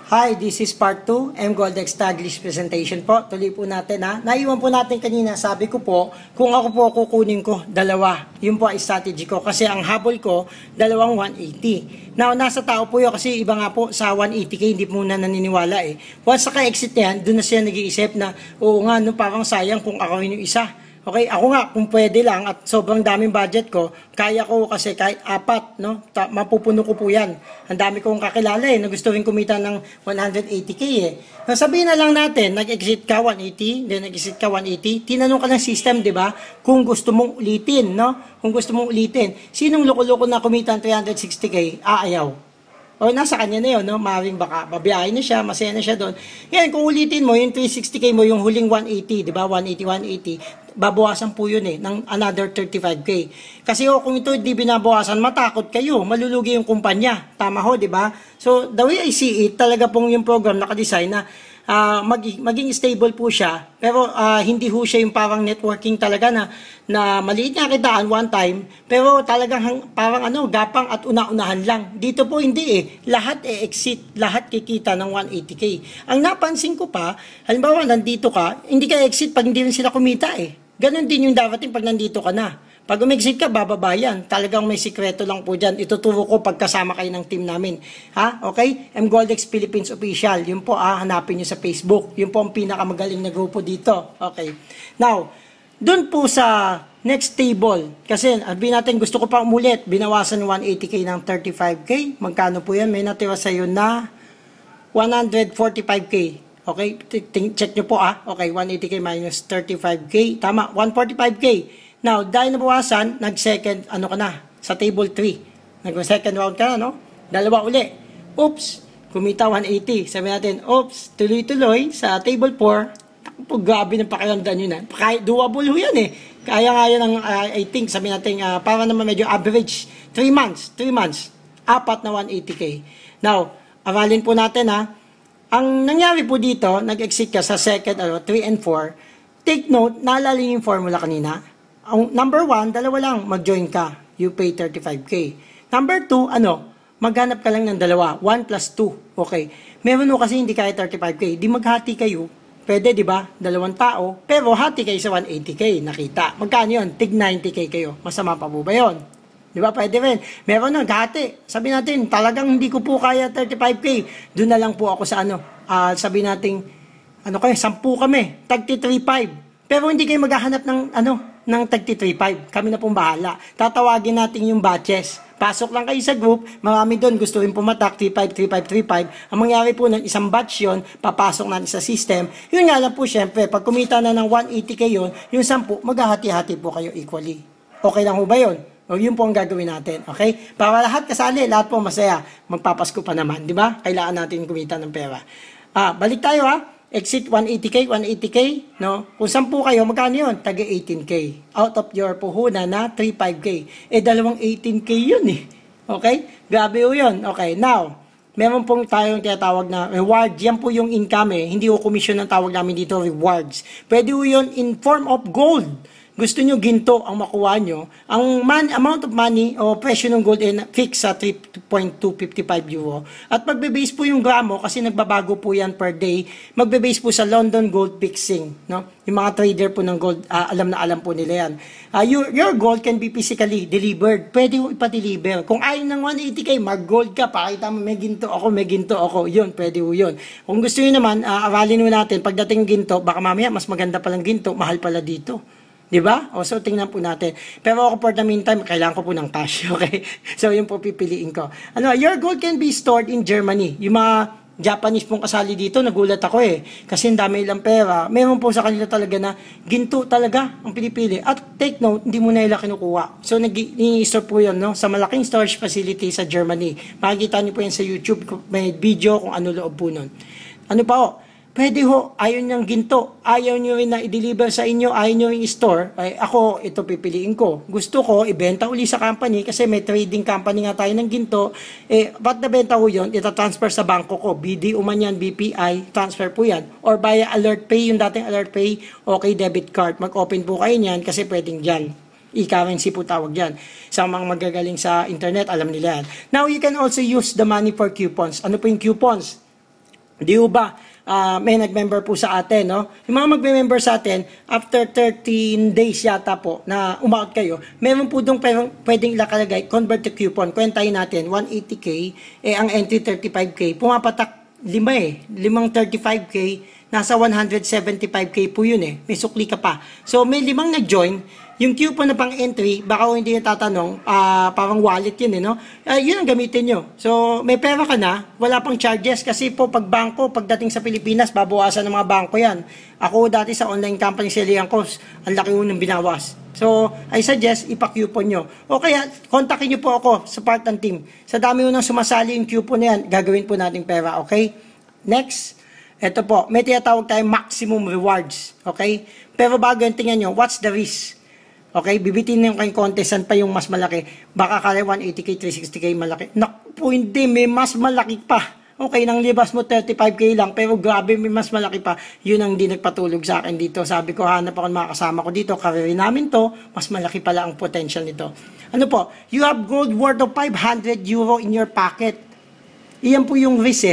Hi, this is part 2, M. Goldex Taglish presentation po. Tuloy po natin ha. Naiwan po natin kanina, sabi ko po, kung ako po kukunin ko, dalawa. Yun po ay strategy ko. Kasi ang habol ko, dalawang 180. Now, nasa tao po yun kasi iba nga po sa 180k, hindi po na naniniwala eh. Once naka-exit yan, doon na siya nag-iisip na, oo nga, no, parang sayang kung ako yung isa. Okay, ako nga, kung pwede lang at sobrang daming budget ko, kaya ko kasi kahit 4, no? Mapupuno ko po yan. Ang dami kong kakilala eh, na gusto rin kumita ng 180k eh. Sabihin na lang natin, nag-exit ka 180, then nag-exit ka 180, tinanong ka ng system, di ba? Kung gusto mong ulitin, no? Kung gusto mong ulitin, sinong loko-loko na kumita ng 360k, aayaw? O nasa kanya na yun, no? Maring baka babiyahin na siya, masaya na siya doon. Ngayon, kung ulitin mo, yung 360k mo, yung huling 180, di ba? 180, 180, babawasan po yun eh, ng another 35k. Kasi kung ito hindi binabawasan, matakot kayo, malulugi yung kumpanya. Tama ho, di ba? So, the way I see it, talaga pong yung program nakadesign na maging stable po siya, pero hindi ho siya yung parang networking talaga na maliit nga kitaan one time, pero talagang parang gapang at una-unahan lang. Dito po hindi eh, lahat exit, lahat kikita ng 180k. Ang napansin ko pa, halimbawa nandito ka, hindi ka exit pag hindi rin sila kumita eh. Ganon din yung dapatin pag nandito ka na. Pag umexit ka, bababa yan. Talagang may sikreto lang po dyan. Ituturo ko pagkasama kayo ng team namin. Ha? Okay? M. Goldex Philippines Official. Yun po, hanapin nyo sa Facebook. Yun po ang pinakamagaling na grupo dito. Okay. Now, dun po sa next table, kasi sabihin natin, gusto ko pa umulit, binawasan 180k ng 35k. Magkano po yan? May natira sa'yo na 145k. Okay? Check nyo po Okay, 180k minus 35k. Tama, 145k. Now, dahil nabawasan, nag-second, ka na, sa table 3. Nag-second round ka na, no? Dalawa uli. Oops, kumita 180. Sabi natin, oops, tuloy-tuloy sa table 4. Ako, grabe ng pakiramdam yun, doable ho yan eh. Kaya nga yan ang, I think, sabi natin, para naman medyo average, 3 months, 4 na 180k. Now, aralin po natin, ang nangyari po dito, nag-exit ka sa second, 3 and 4. Take note, naalala yung formula kanina. Ang number 1, dalawa lang, mag-join ka. You pay 35k. Number 2, maghanap ka lang ng dalawa. 1 plus 2. Okay. Meron mo kasi hindi kaya 35k. Di maghati kayo. Pwede, di ba? Dalawang tao. Pero hati kayo sa 180k. Nakita. Magkano yun? Tig 90k kayo. Masama pa po ba yun? Di ba? Pwede rin. Meron nun, hati. Sabi natin, talagang hindi ko po kaya 35k. Doon na lang po ako sa sabi natin, kayo, 10 kami. Tag 3.5. Pero hindi kayo maghahanap ng tag 3.5. Kami na pong bahala. Tatawagin natin yung batches. Pasok lang kayo sa group, marami doon gusto rin pumatak, 3.5, 3.5, 3.5. Ang mangyari po ng isang batch yun, papasok natin sa system. Yun nga lang po, syempre, pag kumita na ng 180k yun, yung 10, maghahati-hati po kayo equally. Okay lang ho ba yun? O yun po ang gagawin natin, okay? Para lahat kasali, lahat po masaya. Magpapasko pa naman, di ba? Kailangan natin kumita ng pera. Balik tayo Exit 180k, 180k, no? Kung 10 kayo, magkano yun? Taga 18k. Out of your puhunan na 3.5k. Dalawang 18k yun eh. Okay? Grabe yun. Okay, now, meron pong tayong tinatawag na reward. Yan po yung income Hindi ko commission ang tawag namin dito, rewards. Pwede yun in form of gold. Gusto nyo ginto ang makuha nyo, ang amount of money o presyo ng gold ay fix sa 3.255 euro. At magbe-base po yung gramo kasi nagbabago po yan per day. Magbe-base po sa London Gold Fixing. No? Yung mga trader po ng gold, alam na alam po nila yan. Your gold can be physically delivered. Pwede mo ipa-deliver. Kung ayaw ng 180k, mag-gold ka, pakita mo may ginto ako. Yun, pwede po yun. Kung gusto nyo naman, aralin mo natin, pagdating ginto, baka mamaya mas maganda palang ginto, mahal pala dito. Diba? So, tingnan po natin. Pero ako for the meantime, kailangan ko po ng cash. Okay? So, yun po pipiliin ko. Your gold can be stored in Germany. Yung mga Japanese pong kasali dito, nagulat ako Kasi ang dami ilang pera. Meron po sa kanila talaga na ginto talaga ang pinipili. At take note, hindi mo na nila kinukuha. So, nag-i-store po yun, no? Sa malaking storage facility sa Germany. Makikita niyo po yan sa YouTube. May video kung ano loob po nun. Ano pa Pwede ayaw niyang ginto, ayaw niyo rin na i-deliver sa inyo, ayaw niyo yung store, ako, ito pipiliin ko. Gusto ko, ibenta uli sa company kasi may trading company nga tayo ng ginto, ba't nabenta ko yun? Ita-transfer sa bangko ko, BDO man yan, BPI, transfer po yan. Or via Alert Pay, yung dating Alert Pay, okay, debit card, mag-open po kayo niyan kasi pwedeng dyan. E-currency po tawag dyan. Sa mga magagaling sa internet, alam nila yan. Now, you can also use the money for coupons. Ano po yung coupons? Di ba, may nag-member po sa atin, no? Yung mga magme-member sa atin, after 13 days yata po na umaut kayo, meron po doon pwedeng ilakalagay, convert to coupon. Kwentahin natin, 180K, ang entry 35K. Pumapatak 5 limang 35K, nasa 175K po yun May sukli ka pa. So, may 5 nag-join. Yung coupon na pang entry, baka kung hindi natatanong, parang wallet yun no? Yun ang gamitin nyo. So, may pera ka na, wala pang charges kasi po pag bangko, pagdating sa Pilipinas, babawasan ng mga bangko yan. Ako dati sa online company silihan ko, ang laki ng binawas. So, I suggest, ipa-coupon nyo. O kaya, kontakin nyo po ako sa part ng team. Sa dami nang sumasali yung coupon na yan, gagawin po nating pera, okay? Next, ito po, may tinatawag tayong maximum rewards, okay? Pero bago yung tingnan nyo, what's the risk? Okay, bibitin yung kayong contestant pa yung mas malaki. Baka kaya 180K, 360K malaki. Naku, hindi, may mas malaki pa. Okay, nang libas mo 35K lang, pero grabe, may mas malaki pa. Yun ang hindi nagpatulog sa akin dito. Sabi ko, hanap ako ng mga kasama ko dito. Career namin to, mas malaki pala ang potential nito. Ano po, you have gold worth of 500 euro in your pocket. Iyan po yung risk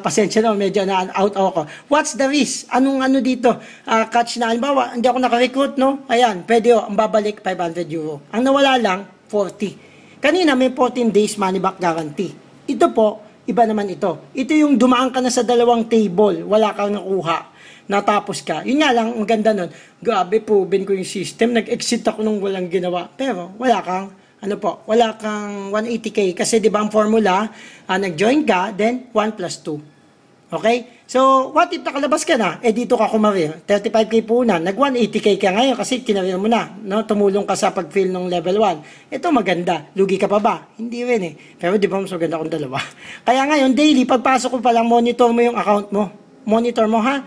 pasensya na, medyo na out ako. What's the risk? Anong ano dito? Catch na, halimbawa, hindi ako naka-recruit, no? Ayan, pwede ang babalik 500 euro. Ang nawala lang, 40. Kanina may 14 days money back guarantee. Ito po, iba naman ito. Ito yung dumaan ka na sa 2 table, wala kang nakuha, natapos ka. Yun nga lang, ang ganda nun. Grabe, proven ko yung system. Nag-exit ako nung walang ginawa. Pero, wala kang wala kang 180K kasi 'di ba ang formula, nag-join ka, then 1 plus 2. Okay? So, what if nakalabas ka na? Dito ka kumarir. 35K po na, nag 180K ka ngayon kasi kinarir mo na, no? Tumulong ka sa pag-fill ng level 1. Ito maganda. Lugi ka pa ba? Hindi rin Pero 'di ba mas maganda kung dalawa? Kaya ngayon, daily pagpasok ko pa lang monitor mo yung account mo. Monitor mo ha.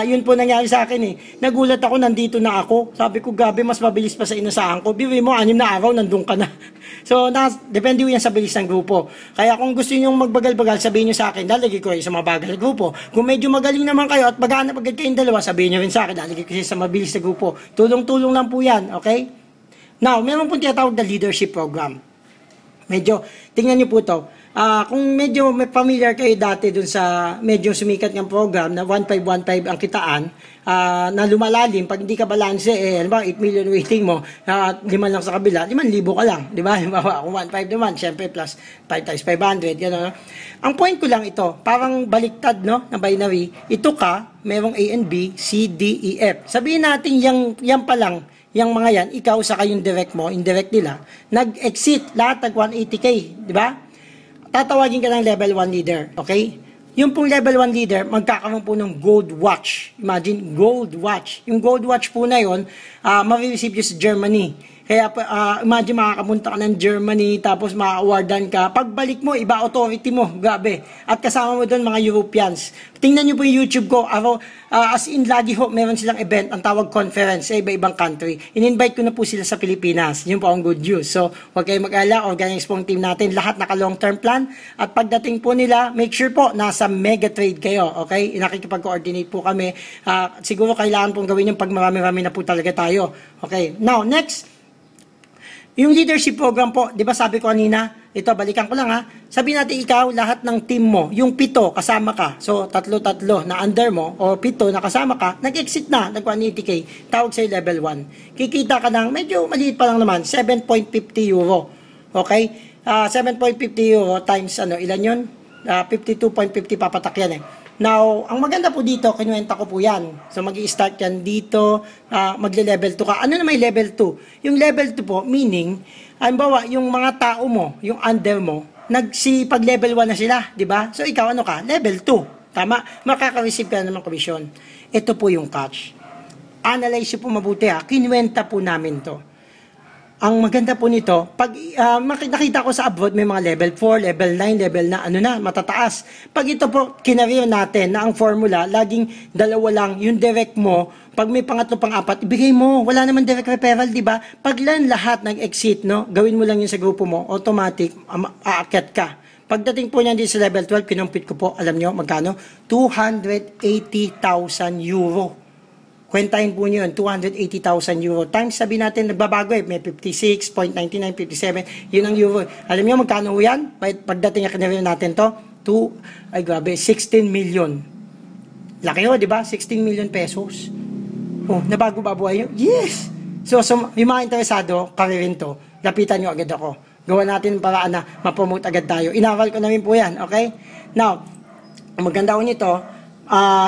Yun po nangyari sa akin Nagulat ako, nandito na ako. Sabi ko, gabi, mas mabilis pa sa inasahan ko. Bili mo, 6 na araw, nandun ka na. So, depende yan sa bilis ng grupo. Kaya kung gusto nyo magbagal-bagal, sabihin nyo sa akin, lalagay ko kayo sa mabagal grupo. Kung medyo magaling naman kayo at maghanap agad kayong dalawa, sabihin nyo rin sa akin, lalagay ko kayo sa mabilis na grupo. Tulong-tulong lang po yan, okay? Now, meron pong tinatawag na leadership program. Medyo, tingnan nyo po to. Kung medyo may familiar kayo dati dun sa medyo sumikat ng program na 1515 ang kitaan, na lumalalim, pag hindi ka balance, halimbawa 8 million waiting mo, 5 lang sa kabila, 5,000 ka lang, di ba? Halimbawa, kung 1.5 naman, syempre plus 5 times 500, gano'n. Ang point ko lang ito, parang baliktad, no, na binary, ito ka, merong A and B, C, D, E, F. Sabihin natin, yan pa lang, yung mga yan, ikaw sa kayong direct mo, indirect nila, nag-exit, lahat nag 180K, di ba? Tatawagin ka ng level 1 leader, okay? Yung pong level 1 leader, magkakaroon po ng gold watch. Imagine, gold watch. Yung gold watch po na yun, ma-receive yun sa Germany. Kaya imagine makakapunta ka ng Germany, tapos ma-awardan ka. Pagbalik mo, iba authority mo. Grabe. At kasama mo doon mga Europeans. Tingnan nyo po yung YouTube ko. As in, lagi ho, meron silang event, ang tawag conference sa iba-ibang country. In-invite ko na po sila sa Pilipinas. Yun po ang good news. So, huwag kayong mag-alala, organize po ang team natin. Lahat naka long-term plan. At pagdating po nila, make sure po, nasa mega trade kayo. Okay? Nakikipag-coordinate po kami. Siguro kailangan pong gawin yung pag marami-rami na po talaga tayo. Okay? Now, next. Yung leadership program po, di ba sabi ko kanina, ito, balikan ko lang sabi natin ikaw, lahat ng team mo, yung 7 kasama ka, so 3 na under mo, o 7 na kasama ka, nag-exit na, nag-180K, tawag sa'yo level 1. Kikita ka ng, medyo maliit pa lang naman, 7.50 euro. Okay? 7.50 euro times, ilan yun? 52.50 papatak yan Now, ang maganda po dito, kinuwenta ko po yan. So, mag-i-start yan dito, magle-level 2 ka. Ano na may level 2? Yung level 2 po, meaning, halimbawa, yung mga tao mo, yung under mo, pag-level 1 na sila, di ba? So, ikaw ano ka? Level 2. Tama? Makaka-receive ka na ng commission. Ito po yung catch. Analyze po mabuti Kinuwenta po namin to. Ang maganda po nito, pag nakita ko sa abroad, may mga level 4, level 9, level na matataas. Pag ito po, kinareer natin na ang formula, laging 2 lang, yung direct mo, pag may pangatlo pang-4, ibigay mo, wala naman direct referral, di ba? Pag lang lahat nag-exit, gawin mo lang yun sa grupo mo, automatic, aakyat ka. Pagdating po niyan dito sa level 12, kinumpit ko po, alam nyo, magkano? 280,000 euro. Kwentahin po nyo yun, 280,000 euro. Times, sabi natin, nagbabago may 56.99, 57, yun ang euro. Alam nyo, magkano yan? Pagdating na natin to, ay grabe, 16 million. Laki ho, di ba? 16 million pesos. Oh, nabago ba buhay nyo? Yes! So, yung mga interesado, karirin to, lapitan nyo agad ako. Gawa natin ng paraan na mapromote agad tayo. Inaral ko namin po yan, okay? Now, ang maganda ko nito,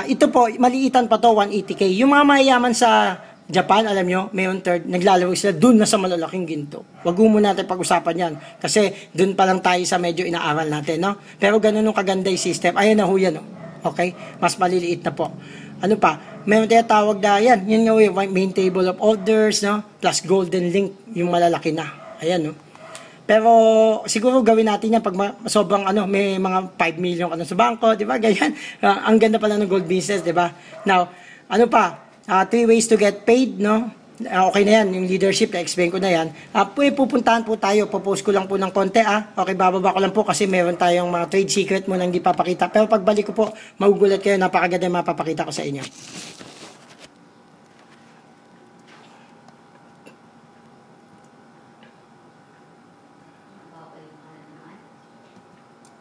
ito po, maliitan pa to, 180K. Yung mga mayayaman sa Japan, alam nyo, Mayon third, naglalaro sila dun na sa malalaking ginto. Wag mo natin pag-usapan yan. Kasi dun pa lang tayo sa medyo inaaral natin, no? Pero ganun yung kaganda yung system. Ayan na ho yan, no? Okay? Mas maliliit na po. Ano pa? Meron tayo tawag na yan. Yan nga yung main table of orders, no? Plus golden link, yung malalaki na. Ayan, no? Pero siguro gawin natin yan pag sobrang may mga 5 million ka na sa bangko, di ba? Ganyan. Ang ganda pala ng gold business, di ba? Now, ano pa? 3 ways to get paid, no? Okay na yan, yung leadership, na-explain ko na yan. Pupuntahan po tayo, popost ko lang po ng konti, Okay, bababa ko lang po kasi meron tayong mga trade secret mo nang hindi papakita. Pero pagbalik ko po, magugulat kayo, napakaganda yung mapapakita ko sa inyo.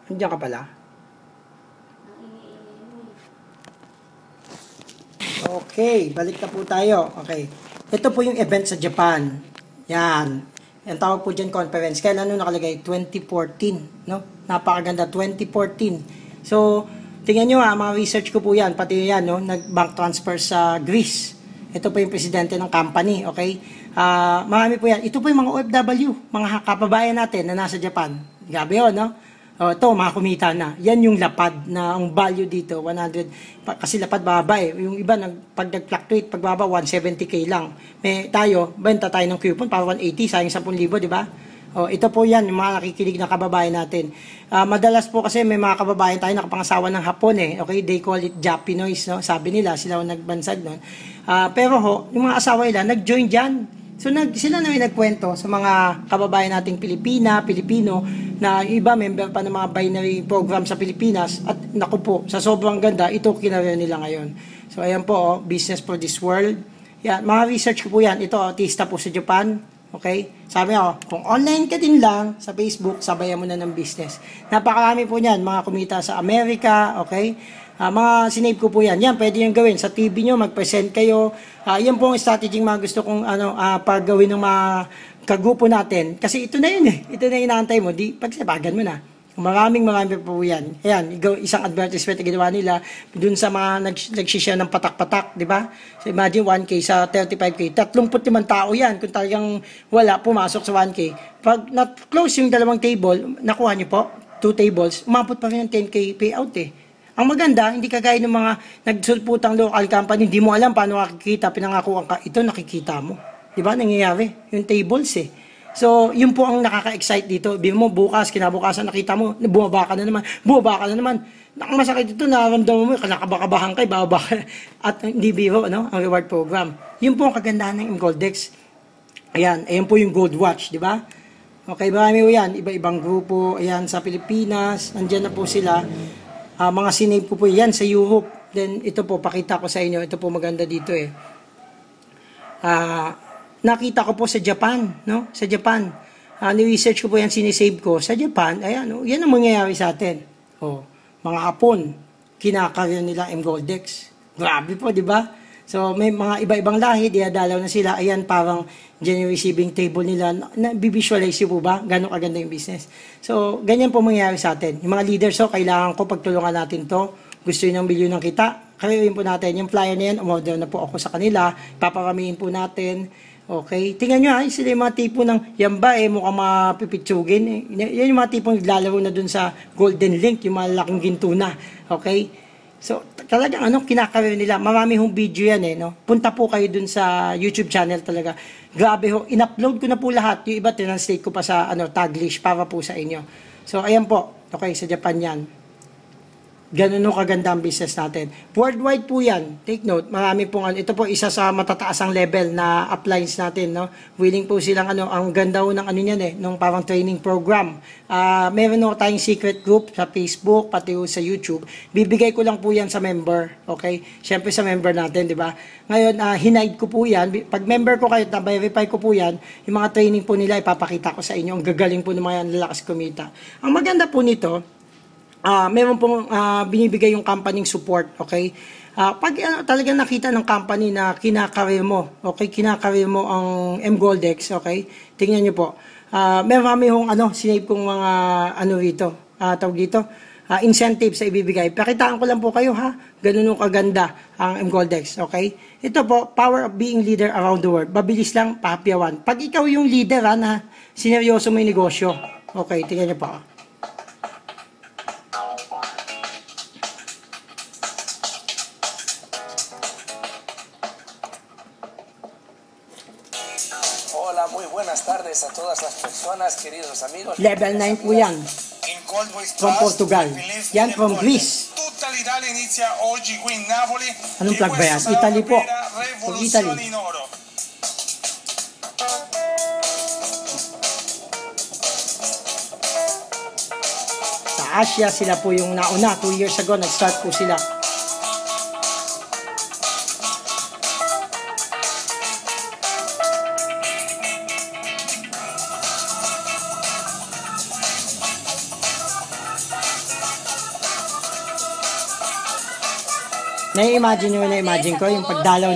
Andiyan ka pala? Okay, balik na po tayo. Okay. Ito po yung event sa Japan. Yan. Ang tawag po dyan conference. Kailan nakalagay? 2014. No? Napakaganda. 2014. So, tingnan nyo mga research ko po yan. Pati yan, no? Nag-bank transfer sa Greece. Ito po yung presidente ng company. Okay? Marami po yan. Ito po yung mga OFW. Mga kapabayan natin na nasa Japan. Grabe yun, no? Ito, mga kumita na. Yan yung lapad na ang value dito, 100. Kasi lapad baba eh. Yung iba, pag nag-fluctuate, pagbaba, 170K lang. Tayo, benta tayo ng coupon para 180, sayang 10,000, di ba? Ito po yan, yung mga nakikinig na kababayan natin. Madalas po kasi may mga kababayan tayo nakapangasawa ng Hapon eh. Okay, they call it Japinoise, no? Sabi nila, sila ang nagbansag nun. Pero yung mga asawa nila, nag-join dyan. So sila na nagkwento sa mga kababayan nating Pilipino, na iba member pa ng mga binary program sa Pilipinas, at naku po, sa sobrang ganda, ito kinareer nila ngayon. So ayan po, Business for this World. Yan, mga research ko po yan. Ito, artista po sa Japan. Okay? Sabi ako, kung online ka din lang sa Facebook, sabayan mo na ng business. Napakarami po niyan, mga kumita sa Amerika, okay? Mga sinave ko po yan. Yan, pwede yung gawin. Sa TV nyo, mag-present kayo. Yan po ang strategy mga gusto kong pag-gawin ng mga kagrupo natin. Kasi ito na yun eh. Ito na inaantay mo. Pagsabagan mo na. Marami po yan. Ayan, isang advertisement na ginawa nila dun sa mga nagsishare ng patak-patak, di ba? So imagine 1K sa 35K. 35 tao yan. Kung talagang wala, pumasok sa 1K. Pag na-close yung dalawang table, nakuha nyo po, 2 tables, umabot pa rin ng 10K payout eh. Ang maganda, hindi kagaya ng mga nagsulputang local company, hindi mo alam paano makikita, pinangakuan ka, ito nakikita mo. Di ba? Nangyayari. Yung tables eh. So, yun po ang nakaka-excite dito. Biro mo, bukas, kinabukasan, nakita mo, bumaba ka na naman. Ang masakit dito, nararamdaman mo, nakabakabahan kay, bababa ka. At hindi biro, no? Ang reward program. Yun po ang kagandahan ng Goldex. Ayan po yung Gold Watch, di ba? Okay, marami po yan. Iba-ibang grupo, ayan, sa Pilipinas, nandyan na po sila. Mga sinave ko po yan sa Europe. Then, ito po, pakita ko sa inyo. Ito po maganda dito eh. Nakita ko po sa Japan, no? Sa Japan. Ni-research ko po yan, sinisave ko. Sa Japan, ayan, yan ang mangyayari sa atin. Mga Hapon, kinakareer nila Goldex. Grabe po, di ba? So, may mga iba-ibang lahi, diadalaw na sila. Ayan, parang dyan yung receiving table nila. Bivisualize po ba? Gano'ng kaganda yung business. So, ganyan po mangyayari sa atin. Yung mga leaders, kailangan ko pagtulungan natin to. Gusto yun ng bilyon ng kita. Karirin po natin. Yung flyer na yan, umorder na po ako sa kanila. Paparamihin po natin. Okay? Tingnan nyo sila yung mga tipo ng yan ba mukhang mapipitsugin. Yan yung mga tipong naglalaro na dun sa Golden Link, yung mga laking ginto na. Okay? So, talagang kinakareer nila. Marami hong video yan no? Punta po kayo dun sa YouTube channel talaga. Grabe ho, in-upload ko na po lahat. Yung iba, translate ko pa sa Taglish para po sa inyo. So, ayan po. Okay, sa Japan yan. Ganun kaganda ang business natin. Worldwide po yan. Take note, marami pong ito po isa sa matataasang level na appliance natin, no? Willing po silang ang ganda ho ng niyan nung parang training program. Meron tayong secret group sa Facebook, pati sa YouTube. Bibigay ko lang po yan sa member, okay? Syempre sa member natin, di ba? Ngayon, hinide ko po yan. Pag member ko kayo, verify ko po yan, yung mga training po nila, ipapakita ko sa inyo. Ang gagaling po ng mga lalakas kumita. Ang maganda po nito, meron pong binibigay yung company support, okay? Pag talagang nakita ng company na kinakarir mo, okay, kinakarir mo ang M-Goldex, okay, tingnan nyo po. Meron kami yung sinave kong mga rito, tawag dito, incentives sa ibibigay. Pakitaan ko lang po kayo ha, ganun yung kaganda ang M-Goldex, okay? Ito po, power of being leader around the world. Mabilis lang, papyawan. Pag ikaw yung leader na sineryoso mo yung negosyo, okay, tingnan nyo po. Hola, muy buenas tardes a todas las personas, queridos amigos. Level 9 po yan. In Goldways From Trust, Portugal. we believe Yan in from Gold. Greece. Tutta l'Italia inizia oggi qui in Napoli. Anong e flag ba yan? questa sarà Italy una po. vera From rivoluzione Italy. in oro. Sa Asia, sila po yung nauna. 2 years ago, nag-start po sila. Na-imagine ko yung pagdalaw